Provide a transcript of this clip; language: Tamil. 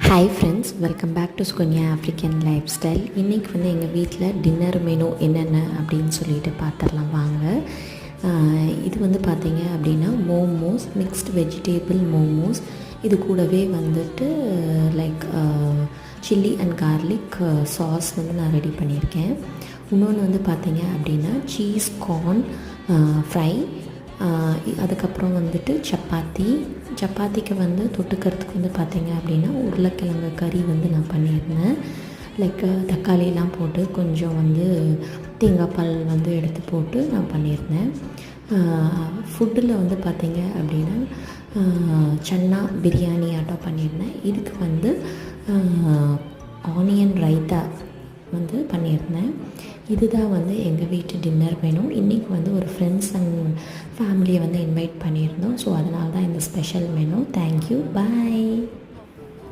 Hi friends, welcome back to Sukanya African lifestyle. இன்றைக்கி வந்து எங்கள் வீட்டில் டின்னர் மெனு என்னென்ன அப்படின்னு சொல்லிட்டு பார்த்துடலாம் வாங்க. இது வந்து பார்த்திங்க அப்படின்னா மோமோஸ், மிக்ஸ்டு வெஜிடேபிள் மோமோஸ். இது கூடவே வந்துட்டு like chilli and garlic sauce வந்து நான் ரெடி பண்ணியிருக்கேன். இன்னொன்று வந்து பார்த்திங்க அப்படின்னா சீஸ் கார்ன் ஃப்ரை. அதுக்கப்புறம் வந்துட்டு சப்பாத்திக்கு வந்து தொட்டுக்கிறதுக்கு வந்து பார்த்திங்க அப்படின்னா உருளைக்கிழங்கு கறி வந்து நான் பண்ணியிருந்தேன். லைக் தக்காளியெலாம் போட்டு கொஞ்சம் வந்து தேங்காய் பால் வந்து எடுத்து போட்டு நான் பண்ணியிருந்தேன். ஃபுட்டில் வந்து பார்த்திங்க அப்படின்னா சன்னா பிரியாணி ஆட்டம் பண்ணியிருந்தேன். இதுக்கு வந்து ஆனியன் ரைத்தா வந்து பண்ணியிருந்தேன். இதுதான் வந்து எங்கள் வீட்டு டின்னர் மெனு. இன்றைக்கி வந்து ஒரு ஃப்ரெண்ட்ஸ் அண்ட் ஃபேமிலியை வந்து இன்வைட் பண்ணியிருந்தோம். ஸோ அதனால தான் இந்த ஸ்பெஷல் மெனு. தேங்க்யூ, பாய்.